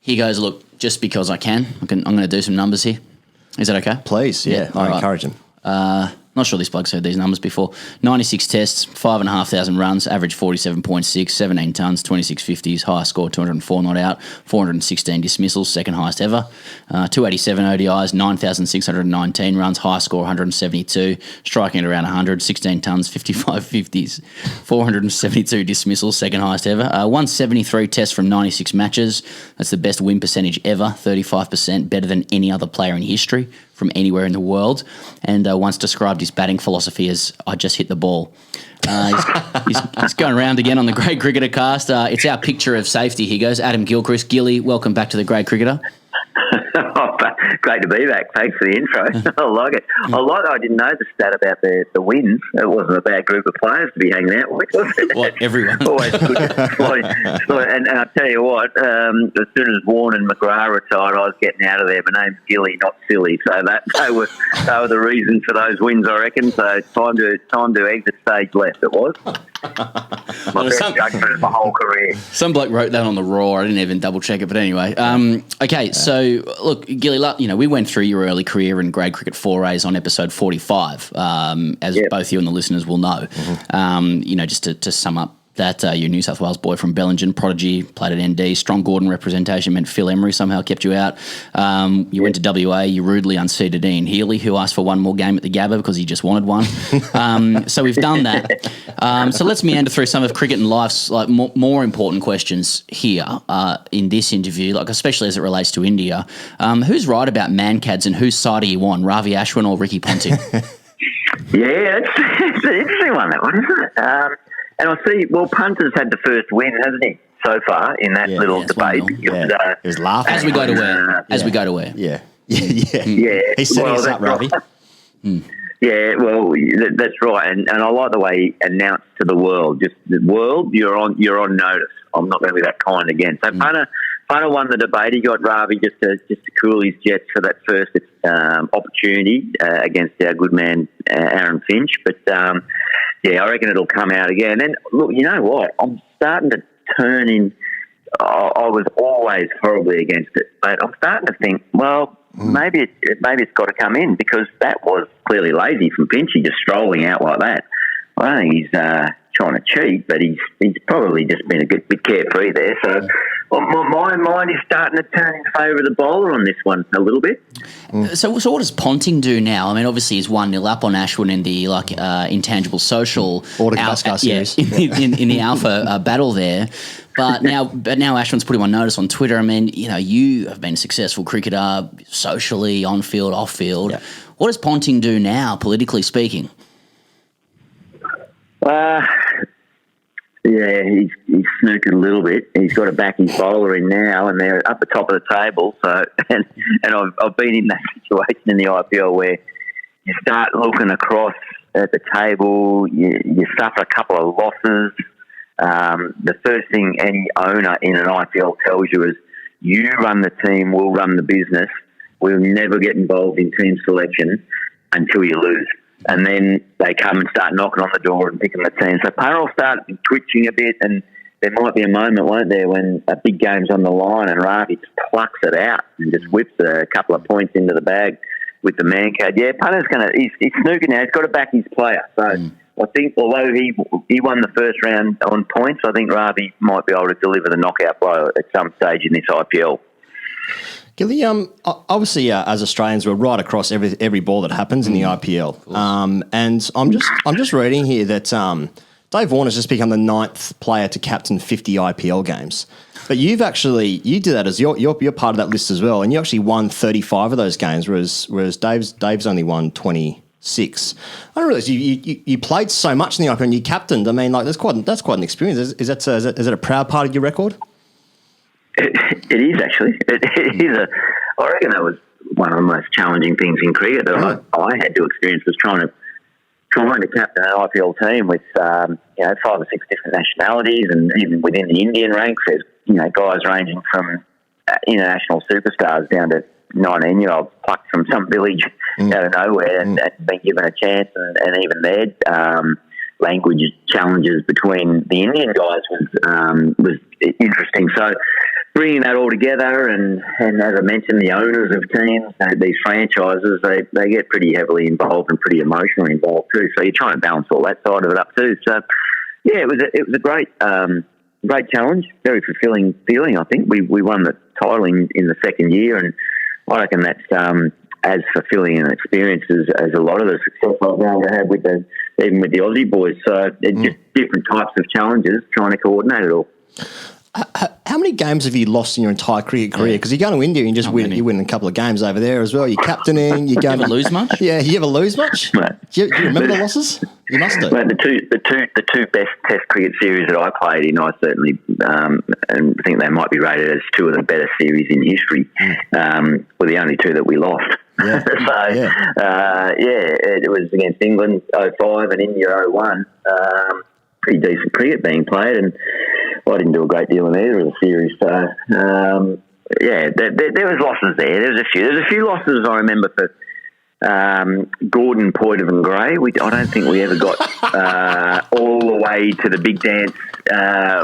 He goes, look, just because I'm going to do some numbers here. Is that okay? Please, yeah. I encourage him. Not sure this bloke's heard these numbers before. 96 tests, 5,500 runs, average 47.6, 17 tons, 26 50s, highest score 204 not out, 416 dismissals, second highest ever. 287 ODIs, 9,619 runs, highest score 172, striking at around 100, 16 tons, 55 50s, 472 dismissals, second highest ever. 173 tests from 96 matches. That's the best win percentage ever, 35%, better than any other player in history from anywhere in the world, and once described his batting philosophy as, I just hit the ball. He's going around again on the Grade Cricketer cast. It's our picture of safety. He goes, Adam Gilchrist. Gilly, welcome back to the Grade Cricketer. Great to be back. Thanks for the intro. I like it. I didn't know the stat about the wins. It wasn't a bad group of players to be hanging out with, was it? What, everyone? Always good. And I tell you what, as soon as Warren and McGrath retired, I was getting out of there. My name's Gilly, not Silly. So they were the reason for those wins, I reckon. So time to exit stage left. It was. My best judgment of my whole career. Some bloke wrote that on the Raw. I didn't even double check it, but anyway. Okay, so look, Gilly, we went through your early career in grade cricket forays on episode 45, as both you and the listeners will know. Mm-hmm. Just to sum up that you're a New South Wales boy from Bellingen, prodigy, played at ND, strong Gordon representation meant Phil Emery somehow kept you out. You went to WA, you rudely unseated Ian Healy, who asked for one more game at the Gabba because he just wanted one. So we've done that. So let's meander through some of cricket and life's more important questions here in this interview, especially as it relates to India. Who's right about Mankads and whose side are you on, Ravi Ashwin or Ricky Ponting? Yeah, it's an interesting one, that one, isn't it? And I see, Punter's had the first win, hasn't he, so far in that little debate? He was laughing. As we go to where. Yeah. He's setting us up, Ravi. Yeah, well, that's right. And I like the way he announced to the world, just the world, you're on notice. I'm not going to be that kind again. So Punter won the debate. He got Ravi just to cool his jets for that first opportunity against our good man Aaron Finch. But I reckon it'll come out again. And look, you know what? I'm starting to turn in. I was always horribly against it, but I'm starting to think, maybe it's got to come in, because that was clearly lazy from Finchy, just strolling out like that. I don't think he's trying to cheat, but he's probably just been a bit carefree there. So my mind is starting to turn in favour of the bowler on this one a little bit. So what does Ponting do now? I mean, obviously he's 1-0 up on Ashwin in the intangible social series. in the alpha battle there. But now Ashwin's put him on notice on Twitter. I mean, you have been a successful cricketer socially, on field, off field. Yeah. What does Ponting do now, politically speaking? He's snookered a little bit. He's got to back his bowler in now, and they're up the top of the table. So, and I've been in that situation in the IPL where you start looking across at the table, you suffer a couple of losses. The first thing any owner in an IPL tells you is, you run the team, we'll run the business. We'll never get involved in team selection until you lose. And then they come and start knocking on the door and picking the team. So Punter will start twitching a bit, and there might be a moment, won't there, when a big game's on the line and Ravi just plucks it out and just whips a couple of points into the bag with the Mankad. Yeah, Punter's he's snooking now. He's got to back his player. So I think, although he won the first round on points, I think Ravi might be able to deliver the knockout blow at some stage in this IPL. Gilly, obviously, as Australians, we're right across every ball that happens in the IPL. And I'm just reading here that Dave Warner's just become the 9th player to captain 50 IPL games. But you did that as you're part of that list as well, and you actually won 35 of those games, whereas Dave's only won 26. I don't realise you played so much in the IPL and you captained. I mean, that's quite an experience. Is that a proud part of your record? It is, actually. It is I reckon that was one of the most challenging things in cricket that I had to experience, was trying to captain an IPL team with 5 or 6 different nationalities, and even within the Indian ranks, there's guys ranging from international superstars down to 19-year-olds plucked from some village out of nowhere and been given a chance, and even their language challenges between the Indian guys was interesting. So. bringing that all together, and as I mentioned, the owners of teams, these franchises, they get pretty heavily involved and pretty emotionally involved too. So you're trying to balance all that side of it up too. So yeah, it was a great challenge, very fulfilling feeling. I think we won the title in the second year, and I reckon that's as fulfilling an experience as a lot of the success I've been able to have even with the Aussie boys. So it's just different types of challenges, trying to coordinate it all. How many games have you lost in your entire cricket career? Because you go to India and you just win. You win a couple of games over there as well. You're captaining. You ever lose much? Yeah, you ever lose much? Mate. Do you remember the losses? You must do. Mate, the two best Test cricket series that I played in, I certainly and think they might be rated as two of the better series in history. Were the only two that we lost. Yeah. It was against England 05 and India 01. Pretty decent cricket being played, and I didn't do a great deal in either of the series. So, there was losses there. There's a few losses I remember for Gordon, Poitov and Gray. I don't think we ever got all the way to the big dance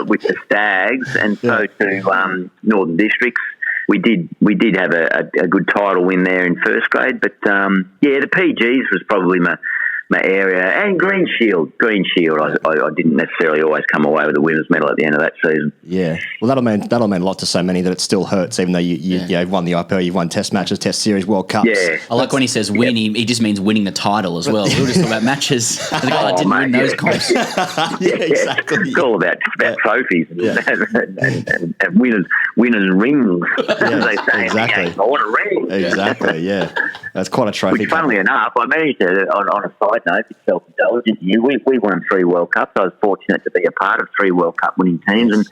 with the Stags, and so to Northern Districts. We did have a good title win there in first grade, but the PGs was probably my area, and Green Shield. I didn't necessarily always come away with the winners' medal at the end of that season. Yeah, well, that'll mean a lot to so many that it still hurts, even though you've won the IPL, you've won Test matches, Test series, World Cups. Yeah, I like when he says win. He just means winning the title as well. We were just talking about matches. The guy that didn't win those comps. Exactly. It's all about trophies and winners rings. As they say, exactly. I want a ring. Exactly. Yeah, that's quite a trophy. Which, funnily enough, I managed to on a side note, it's self-indulgent. We won 3 World Cups. I was fortunate to be a part of 3 World Cup winning teams, and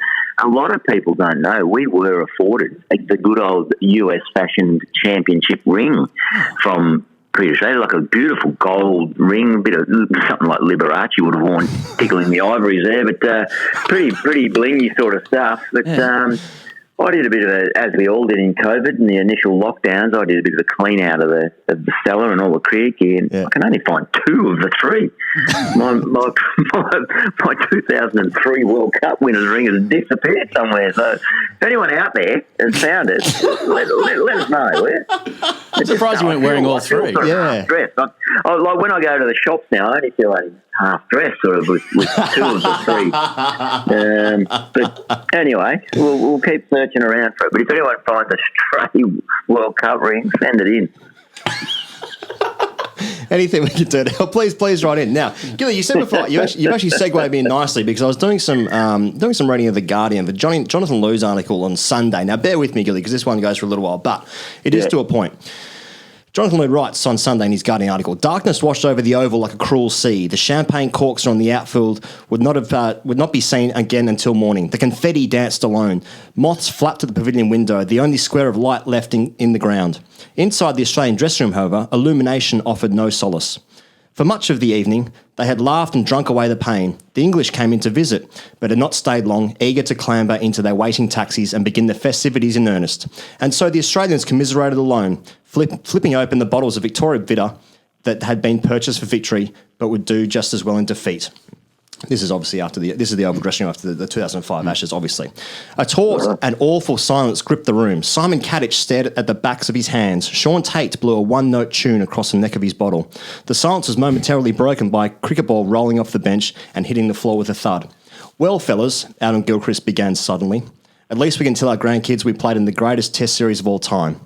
a lot of people don't know we were afforded the good old US-fashioned championship ring from Cricket Australia, like a beautiful gold ring, a bit of something like Liberace would have worn, tickling the ivories there, but pretty blingy sort of stuff. But I did a bit of as we all did in COVID and the initial lockdowns, I did a bit of a clean out of the cellar and all the cricket gear, and I can only find 2 of the 3. my 2003 World Cup winners ring has disappeared somewhere. So if anyone out there has found it, let us know. I'm surprised you weren't wearing all 3. Yeah. Dressed. Like when I go to the shops now, I only feel like half dressed sort of with 2 of the 3. But anyway, we'll keep searching around for it. But if anyone finds a stray World Cup ring, send it in. Anything we can do to help, please write in. Now, Gilly, you said before, you actually segued me in nicely because I was doing some reading of The Guardian, the Jonathan Liu's article on Sunday. Now, bear with me, Gilly, because this one goes for a little while, but it is to a point. Jonathan Liu writes on Sunday in his Guardian article, darkness washed over the Oval like a cruel sea. The champagne corks on the outfield would not be seen again until morning. The confetti danced alone. Moths flapped at the pavilion window, the only square of light left in the ground. Inside the Australian dressing room, however, illumination offered no solace. For much of the evening, they had laughed and drunk away the pain. The English came in to visit, but had not stayed long, eager to clamber into their waiting taxis and begin the festivities in earnest. And so the Australians commiserated alone, flipping open the bottles of Victoria Bitter that had been purchased for victory, but would do just as well in defeat. This is obviously this is the Oval dressing room after the 2005 Ashes, obviously. A taut and awful silence gripped the room. Simon Kadich stared at the backs of his hands. Sean Tate blew a one-note tune across the neck of his bottle. The silence was momentarily broken by a cricket ball rolling off the bench and hitting the floor with a thud. Well, fellas, Adam Gilchrist began suddenly, at least we can tell our grandkids we played in the greatest Test series of all time.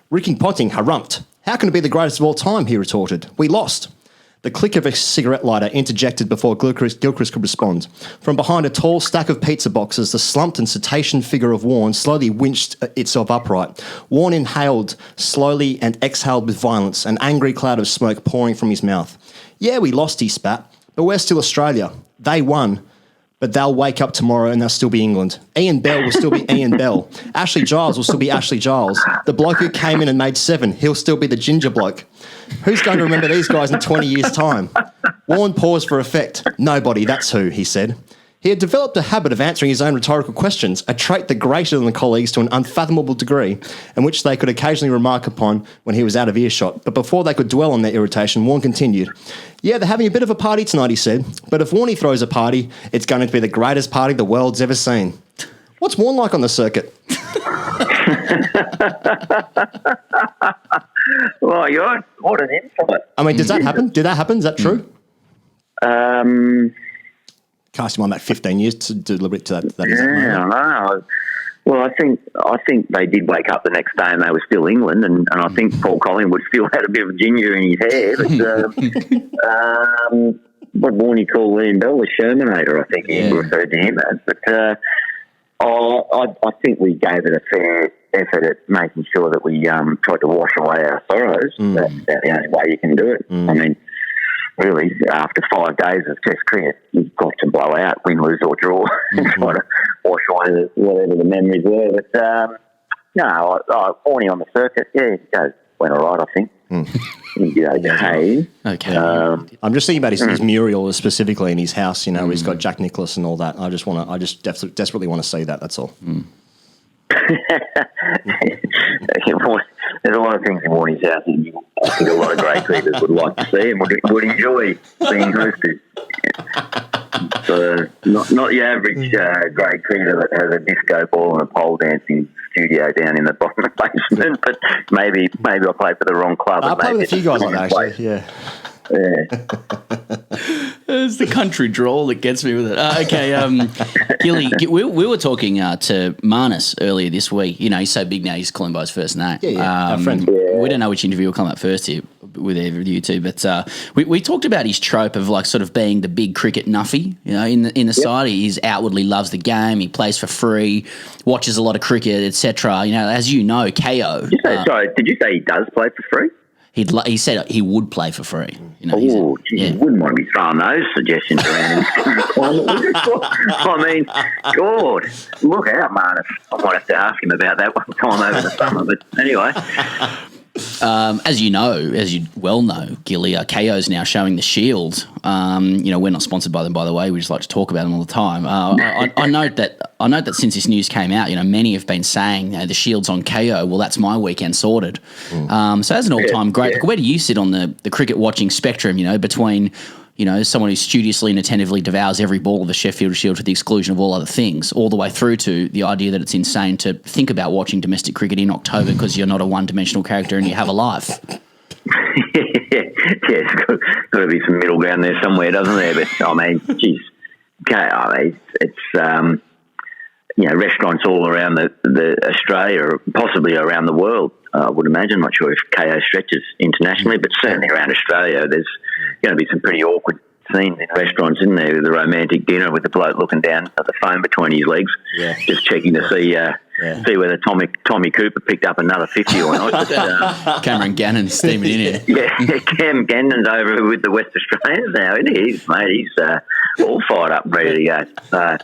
Ricky Ponting harumphed. How can it be the greatest of all time, he retorted. We lost. The click of a cigarette lighter interjected before Gilchrist could respond. From behind a tall stack of pizza boxes, the slumped and cetacean figure of Warne slowly winched itself upright. Warne inhaled slowly and exhaled with violence, an angry cloud of smoke pouring from his mouth. Yeah, we lost, he spat, but we're still Australia. They won. But they'll wake up tomorrow and they'll still be England. Ian Bell will still be Ian Bell. Ashley Giles will still be Ashley Giles. The bloke who came in and made 7, he'll still be the ginger bloke. Who's going to remember these guys in 20 years' time? Warren paused for effect. Nobody, that's who, he said. He had developed a habit of answering his own rhetorical questions, a trait that grated on the colleagues to an unfathomable degree, and which they could occasionally remark upon when he was out of earshot. But before they could dwell on their irritation, Warne continued. Yeah, they're having a bit of a party tonight, he said, but if Warnie throws a party, it's going to be the greatest party the world's ever seen. What's Warren like on the circuit? Well, what an insight. I mean, does that happen? Did that happen? Is that true? Cast him on that 15 years to deliberate to that. Is that Yeah, I know. Well, I think they did wake up the next day and they were still England, and I think Paul Collingwood still had a bit of ginger in his hair. But what Warney called Liam Bell the Shermanator, I think he referred to him as. But I think we gave it a fair effort at making sure that we tried to wash away our sorrows. That's the only way you can do it. I mean, really, after 5 days of Test cricket, you've got to blow out, win, lose or draw, and try to wash away whatever the memories were. But no, Warney on the circuit, went all right, I think. He did okay. Okay. I'm just thinking about his mural specifically in his house. You know, he's got Jack Nicklaus and all that. I just desperately want to see that. That's all. There's a lot of things in Warney's house that I think a lot of great cricketers would like to see and would enjoy being hosted. So not your average great cricketer that has a disco ball and a pole dancing studio down in the bottom of the basement, but maybe I play for the wrong club. I play with a few guys like that, actually. Yeah. It's the country drawl that gets me with it. Okay, Gilly, we were talking to Marnus earlier this week. You know, he's so big now, he's calling by his first name. Our friend. We don't know which interview will come up first here with either of you two, but we talked about his trope of like sort of being the big cricket nuffy. You know, in the side, he's outwardly loves the game. He plays for free, watches a lot of cricket, etc. You know, as you know, KO. Sorry, did you say he does play for free? He said he would play for free. You know, you wouldn't want to be throwing those suggestions around. I mean, God, look out, Marnus. I might have to ask him about that one time over the summer. But anyway. As you know, as you well know, Gilly, KO's now showing the Shield. You know, we're not sponsored by them, by the way. We just like to talk about them all the time. I note that since this news came out, you know, many have been saying the Shield's on KO. Well, that's my weekend sorted. So as an all-time great, where do you sit on the cricket watching spectrum? You know, between someone who studiously and attentively devours every ball of the Sheffield Shield to the exclusion of all other things, all the way through to the idea that it's insane to think about watching domestic cricket in October because you're not a one-dimensional character and you have a life. It's got to be some middle ground there somewhere, doesn't there? But, I mean, geez, it's restaurants all around the Australia, possibly around the world, I would imagine. Not sure if KO stretches internationally, but certainly around Australia, there's going to be some pretty awkward scenes in restaurants, isn't there? The romantic dinner with the bloke looking down at the phone between his legs, just checking to see whether Tommy Cooper picked up another 50 or not. But, Cameron Gannon steaming in here. Yeah, Cam Gannon's over with the West Australians now, isn't he? He's all fired up and ready to go.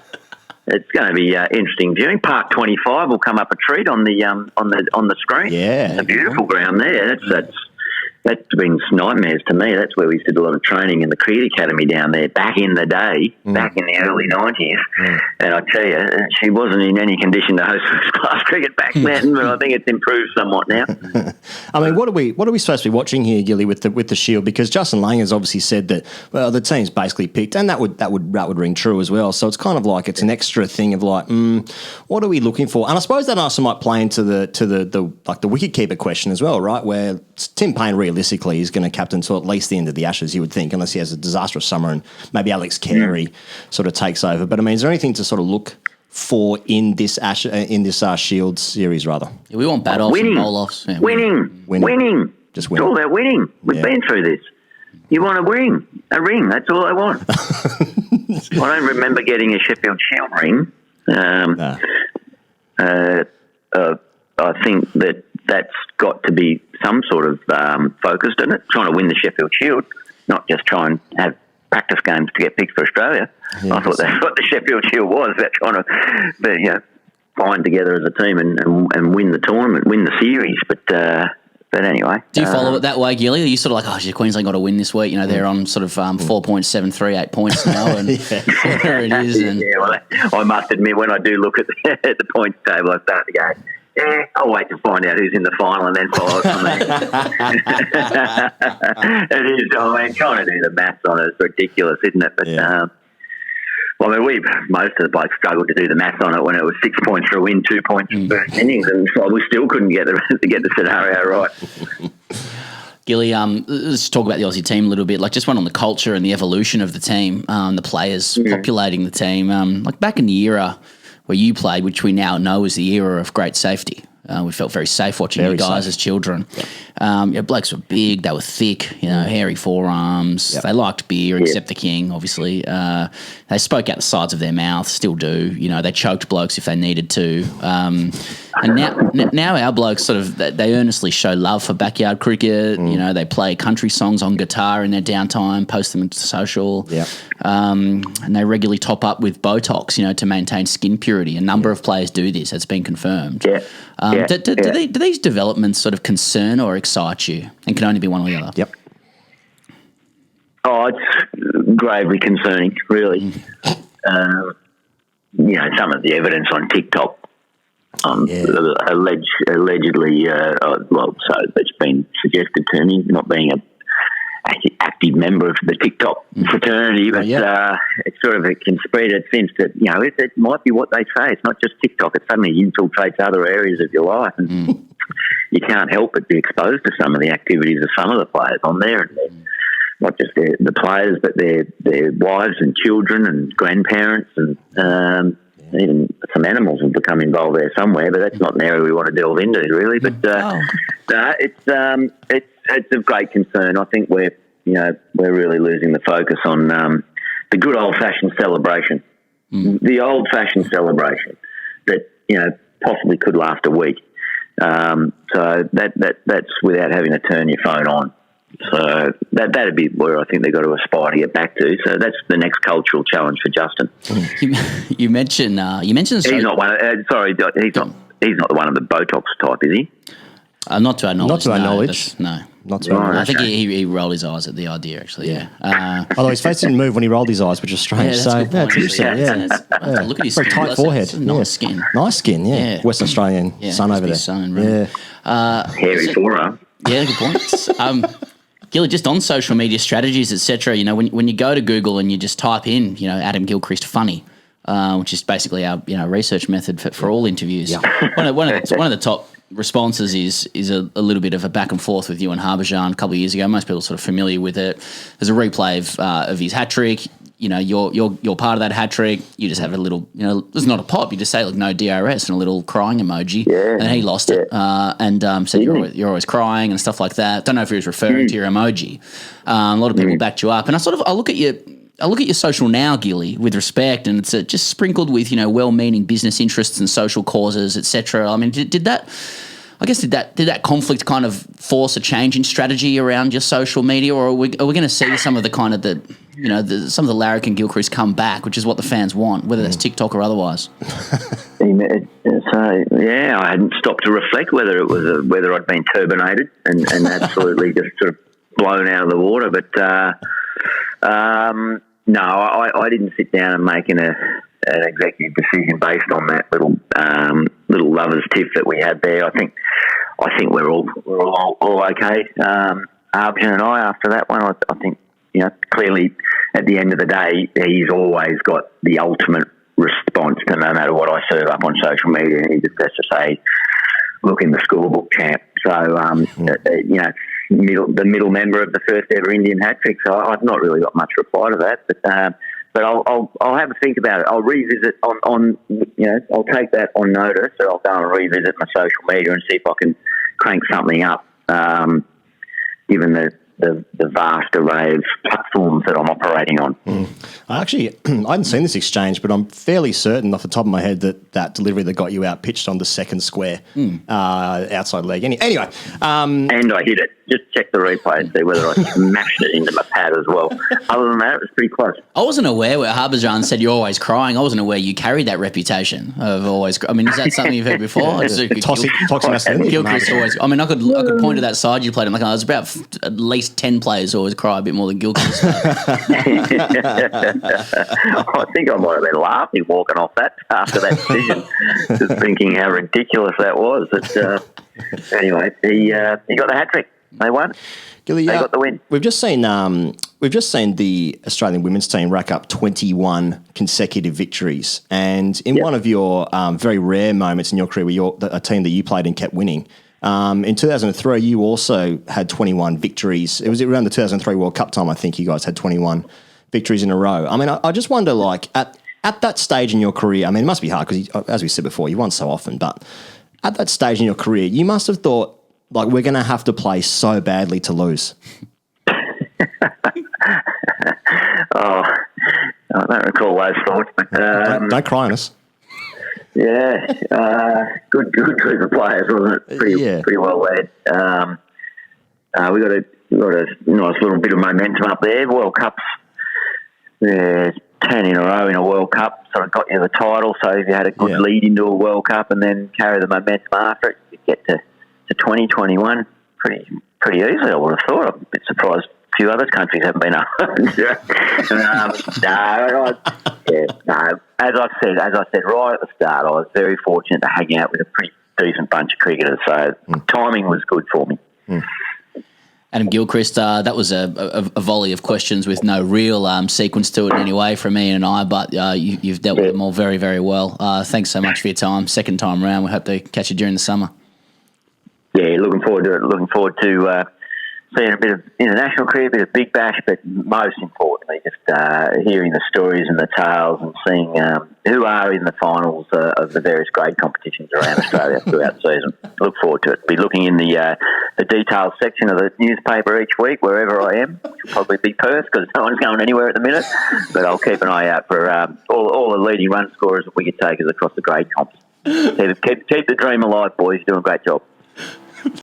It's going to be interesting viewing. Park 25 will come up a treat on the screen. Yeah, it's a beautiful ground there. That brings nightmares to me. That's where we did a lot of training in the Cricket Academy down there back in the day, back in the early 90s. And I tell you, she wasn't in any condition to host first-class cricket back then, but I think it's improved somewhat now. I mean, what are we supposed to be watching here, Gilly, with the Shield? Because Justin Lang has obviously said that the team's basically picked, and that would ring true as well. So it's kind of like it's an extra thing of like, what are we looking for? And I suppose that also might play into the wicketkeeper question as well, right? Where Tim Payne realistically is going to captain till at least the end of the Ashes, you would think, unless he has a disastrous summer and maybe Alex Carey sort of takes over. But I mean, is there anything to sort of look for in this Shield series rather? Yeah, we want bat offs and bowl offs. Yeah, winning. Just winning. It's all about winning. We've been through this. You want a ring. That's all I want. I don't remember getting a Sheffield Shield ring. I think that's got to be some sort of focused in it, trying to win the Sheffield Shield, not just try and have practice games to get picked for Australia. Yeah, I thought that's what the Sheffield Shield was, that trying to bind together as a team and win the tournament, win the series. But anyway. Do you follow it that way, Gilly? Are you sort of like, Queensland got to win this week? You know, they're on sort of 4.738 points now, and there it is. And well, I must admit, when I do look at the points table, I start to go, I'll wait to find out who's in the final and then follow it from there. It is, trying to do the maths on it is ridiculous, isn't it? But Well, I mean, most of the blokes struggled to do the math on it when it was 6 points for a win, 2 points for first innings, and so we still couldn't get the scenario right. Gilly, let's talk about the Aussie team a little bit. Like, just one on the culture and the evolution of the team, the players populating the team. Like back in the era where you played, which we now know is the era of great safety. We felt very safe watching you guys as children. Blokes were big, they were thick, hairy forearms. Yep. They liked beer, except the king, obviously. They spoke out the sides of their mouth, still do. They choked blokes if they needed to. And now our blokes sort of, they earnestly show love for backyard cricket. They play country songs on guitar in their downtime, post them to social. Yep. And they regularly top up with Botox, to maintain skin purity. A number of players do this. It's been confirmed. Do these developments sort of concern or excite you, and can only be one or the other? Yep. Oh, it's gravely concerning, really. Some of the evidence on TikTok, allegedly, so it's been suggested to me, not being a active member of the TikTok fraternity, but it's sort of, it can spread. It seems to, it might be what they say. It's not just TikTok. It suddenly infiltrates other areas of your life, and you can't help but be exposed to some of the activities of some of the players on there. And not just the players, but their wives and children and grandparents, and even some animals have become involved there somewhere. But that's not an area we want to delve into, really. But it's of great concern. I think we're really losing the focus on the good old-fashioned celebration, the old-fashioned celebration that possibly could last a week. So that's without having to turn your phone on. So that'd be where I think they've got to aspire to get back to. So that's the next cultural challenge for Justin. You mentioned he's not one. He's not the one of the Botox type, is he? Not to our knowledge. Not to our knowledge. No. Not to our knowledge. I think he rolled his eyes at the idea, actually. Yeah. Although his face didn't move when he rolled his eyes, which is strange. It's interesting. Look at his very skin. tight forehead. Nice skin. Nice skin. Yeah. Western Australian sun over there. Sun, right? Hairy forearm. Yeah, good point. Gilly, just on social media strategies, etc. When you go to Google and you just type in, Adam Gilchrist funny, which is basically our research method for all interviews. Yeah. One of the top responses is a little bit of a back and forth with you and Harbhajan a couple of years ago. Most people are sort of familiar with it. There's a replay of his hat trick. You're part of that hat trick. You just have a little, there's not a pop. You just say, no DRS and a little crying emoji. Yeah. And he lost it and said you're always crying and stuff like that. Don't know if he was referring to your emoji. A lot of people backed you up. And I look at your social now, Gilly, with respect, and it's just sprinkled with, well-meaning business interests and social causes, etc. I mean, did that conflict kind of force a change in strategy around your social media, or are we going to see some of the kind of some of the Larrick and Gilchrist come back, which is what the fans want, whether that's TikTok or otherwise? So I hadn't stopped to reflect whether I'd been turbinated and absolutely just sort of blown out of the water, but no, I didn't sit down and make an executive decision based on that little lovers tiff that we had there. I think we're all okay. Harbhajan and I, after that one, I think clearly at the end of the day, he's always got the ultimate response to no matter what I serve up on social media, and he just has to say, "Look in the scorebook, champ." So the middle member of the first ever Indian hat trick. So I've not really got much reply to that, but I'll have a think about it. I'll revisit on I'll take that on notice. So I'll go and revisit my social media and see if I can crank something up, given the vast array of platforms that I'm operating on. I hadn't seen this exchange, but I'm fairly certain off the top of my head that delivery that got you out pitched on the second square outside leg. Anyway. And I hit it. Just check the replay and see whether I smashed it into my pad as well. Other than that, it was pretty close. I wasn't aware where Harbhajan said you're always crying. I wasn't aware you carried that reputation of always. I mean, is that something you've heard before? Toxic masculinity. Gilchrist always. I mean, I could point to that side you played. I'm like, there's about at least 10 players who always cry a bit more than Gilchrist. I think I might have been laughing walking off that after that decision, just thinking how ridiculous that was. But anyway, he got the hat trick. They won. Gilly, They got the win. We've just seen the Australian women's team rack up 21 consecutive victories, and in one of your very rare moments in your career, where a team that you played in kept winning. In 2003, you also had 21 victories. It was around the 2003 World Cup time, I think. You guys had 21 victories in a row. I mean, I just wonder, like at that stage in your career, I mean, it must be hard because, as we said before, you won so often, but at that stage in your career, you must have thought, like, we're going to have to play so badly to lose. I don't recall those thoughts, but don't cry on us. Yeah, good group of players, wasn't it? Pretty well led. We got a nice little bit of momentum up there. World Cups, 10 in a row in a World Cup sort of got you the title. So if you had a good lead into a World Cup and then carry the momentum after it, you get to 2021 pretty easily, I would have thought. I'm a bit surprised a few other countries haven't been up. As I said right at the start, I was very fortunate to hang out with a pretty decent bunch of cricketers, so timing was good for me. Adam Gilchrist, that was a volley of questions with no real sequence to it in any way from Ian and I, but you've dealt with them all very, very well. Thanks so much for your time. Second time round. We hope to catch you during the summer. Yeah, looking forward to it. Looking forward to seeing a bit of international cricket, a bit of Big Bash, but most importantly, just hearing the stories and the tales and seeing who are in the finals of the various grade competitions around Australia throughout the season. Look forward to it. Be looking in the details section of the newspaper each week, wherever I am, which will probably be Perth because no one's going anywhere at the minute. But I'll keep an eye out for all the leading run scorers and wicket takers across the grade comps. Keep the dream alive, boys. You're doing a great job.